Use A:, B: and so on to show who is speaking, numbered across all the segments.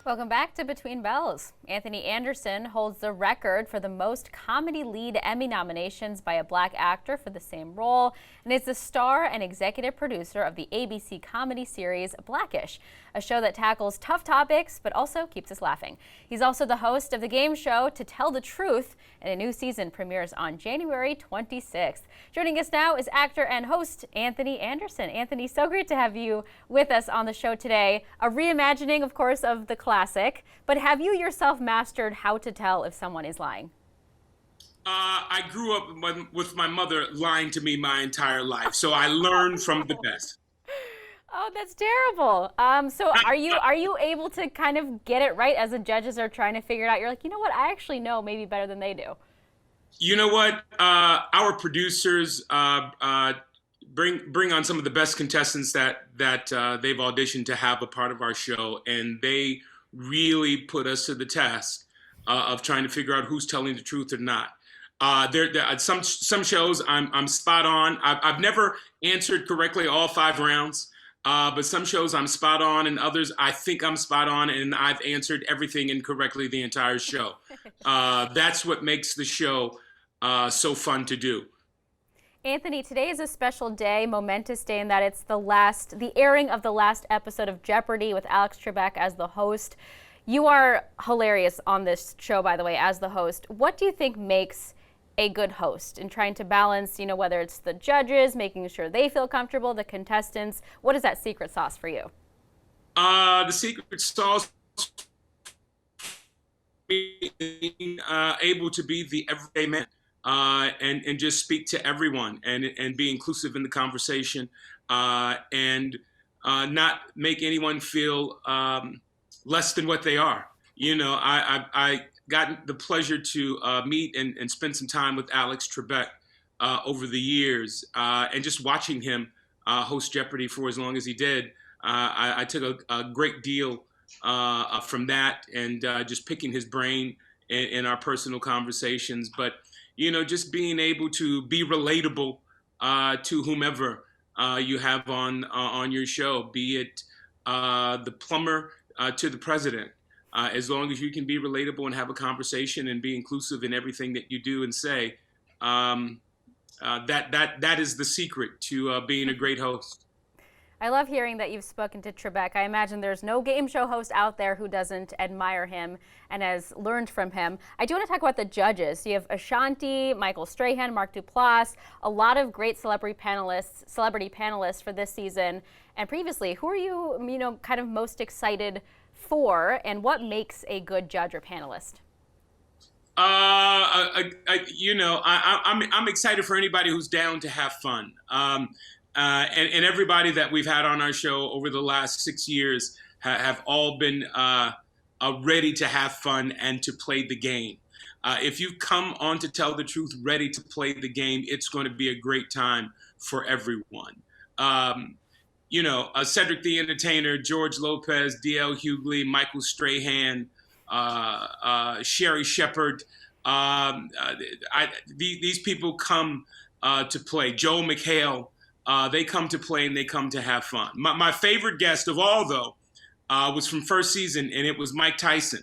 A: Welcome back to Between Bells. Anthony Anderson holds the record for the most comedy lead Emmy nominations by a black actor for the same role, and is the star and executive producer of the ABC comedy series Blackish, a show that tackles tough topics but also keeps us laughing. He's also the host of the game show To Tell the Truth, and a new season premieres on January 26th. Joining us now is actor and host Anthony Anderson. Anthony, so great to have you with us on the show today. A reimagining, of course, of the classic, but have you yourself mastered how to tell if someone is lying?
B: I grew up with my mother lying to me my entire life, so I learned from the best.
A: Oh, that's terrible. So are you able to kind of get it right as the judges are trying to figure it out? You're like, you know what? I actually know maybe better than they do.
B: You know what? Our producers bring on some of the best contestants that they've auditioned to have a part of our show, and they really put us to the test of trying to figure out who's telling the truth or not. There some shows I'm spot on. I've never answered correctly all 5 rounds, but some shows I'm spot on, and others I think I'm spot on, and I've answered everything incorrectly the entire show. That's what makes the show so fun to do.
A: Anthony, today is a special day, momentous day in that it's the airing of the last episode of Jeopardy with Alex Trebek as the host. You are hilarious on this show, by the way, as the host. What do you think makes a good host in trying to balance, whether it's the judges, making sure they feel comfortable, the contestants? What is that secret sauce for you?
B: The secret sauce being able to be the everyday man. And just speak to everyone and be inclusive in the conversation and not make anyone feel less than what they are. I got the pleasure to meet and spend some time with Alex Trebek over the years, and just watching him host Jeopardy for as long as he did. I took a great deal from that, and just picking his brain in our personal conversations. But just being able to be relatable to whomever you have on your show, be it the plumber to the president. As long as you can be relatable and have a conversation and be inclusive in everything that you do and say, that is the secret to being a great host.
A: I love hearing that you've spoken to Trebek. I imagine there's no game show host out there who doesn't admire him and has learned from him. I do want to talk about the judges. You have Ashanti, Michael Strahan, Mark Duplass, a lot of great celebrity panelists for this season. And previously, who are you, kind of most excited for, and what makes a good judge or panelist?
B: I'm excited for anybody who's down to have fun. And everybody that we've had on our show over the last 6 years have all been ready to have fun and to play the game. If you come on To Tell the Truth ready to play the game, it's going to be a great time for everyone. Cedric the Entertainer, George Lopez, D.L. Hughley, Michael Strahan, Sherry Shepherd. These people come to play. Joel McHale. They come to play and they come to have fun. My favorite guest of all, though, was from first season, and it was Mike Tyson.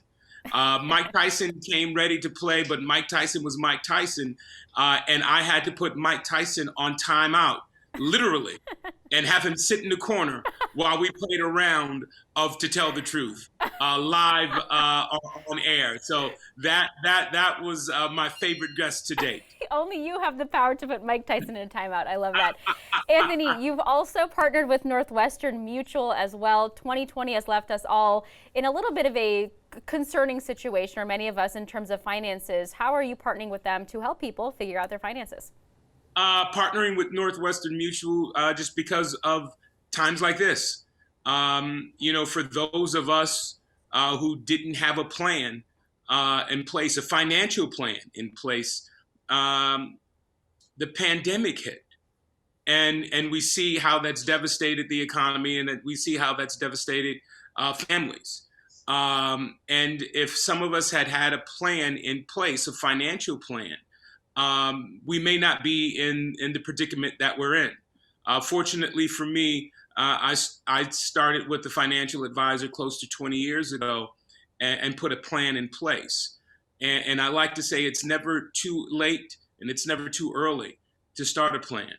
B: Mike Tyson came ready to play, but Mike Tyson was Mike Tyson, and I had to put Mike Tyson on timeout, literally, and have him sit in the corner while we played a round of To Tell the Truth live on air. So that was my favorite guest to date.
A: Only you have the power to put Mike Tyson in a timeout. I love that. Anthony, you've also partnered with Northwestern Mutual as well. 2020 has left us all in a little bit of a concerning situation, or many of us, in terms of finances. How are you partnering with them to help people figure out their finances?
B: Partnering with Northwestern Mutual just because of times like this. For those of us who didn't have a plan in place, a financial plan in place, the pandemic hit. And we see how that's devastated the economy, and that we see how that's devastated families. And if some of us had had a plan in place, a financial plan, we may not be in the predicament that we're in. Fortunately for me, I started with the financial advisor close to 20 years ago, and put a plan in place. And I like to say it's never too late and it's never too early to start a plan.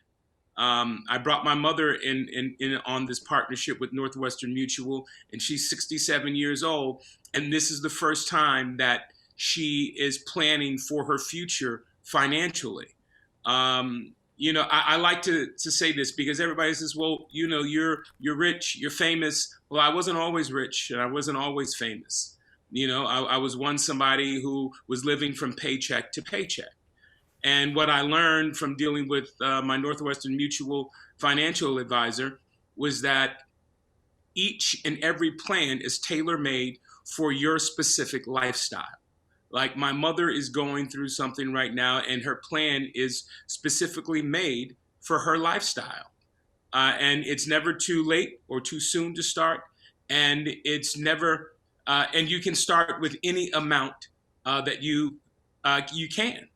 B: I brought my mother in on this partnership with Northwestern Mutual, and she's 67 years old. And this is the first time that she is planning for her future financially. I like to say this because everybody says, well, you're rich, you're famous. Well, I wasn't always rich and I wasn't always famous. I was once somebody who was living from paycheck to paycheck. And what I learned from dealing with my Northwestern Mutual financial advisor was that each and every plan is tailor made for your specific lifestyle. Like my mother is going through something right now, and her plan is specifically made for her lifestyle. And it's never too late or too soon to start. And it's never, and you can start with any amount that you can.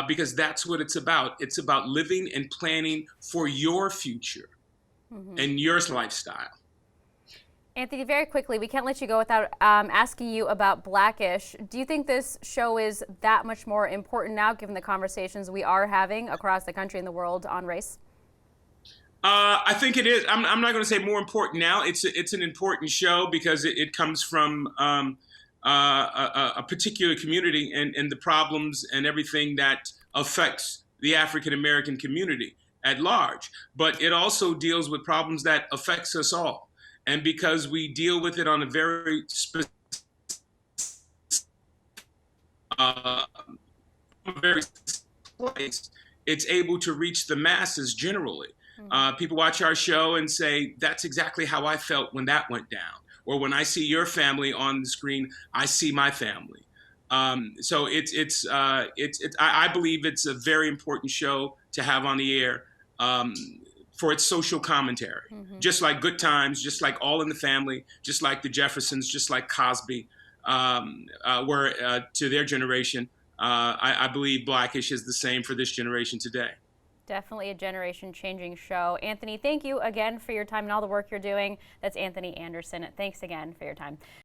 B: Because that's what it's about. It's about living and planning for your future and your lifestyle.
A: Anthony, very quickly, we can't let you go without asking you about Blackish. Do you think this show is that much more important now, given the conversations we are having across the country and the world on race?
B: I think it is. I'm not going to say more important now. It's an important show because it comes from a particular community and the problems and everything that affects the African American community at large. But it also deals with problems that affects us all. And because we deal with it on a very specific place, it's able to reach the masses generally. People watch our show and say, that's exactly how I felt when that went down. Or when I see your family on the screen, I see my family. So I believe it's a very important show to have on the air for its social commentary. Just like Good Times, just like All in the Family, just like the Jeffersons, just like Cosby were to their generation. I believe Blackish is the same for this generation today.
A: Definitely a generation-changing show. Anthony, thank you again for your time and all the work you're doing. That's Anthony Anderson. Thanks again for your time.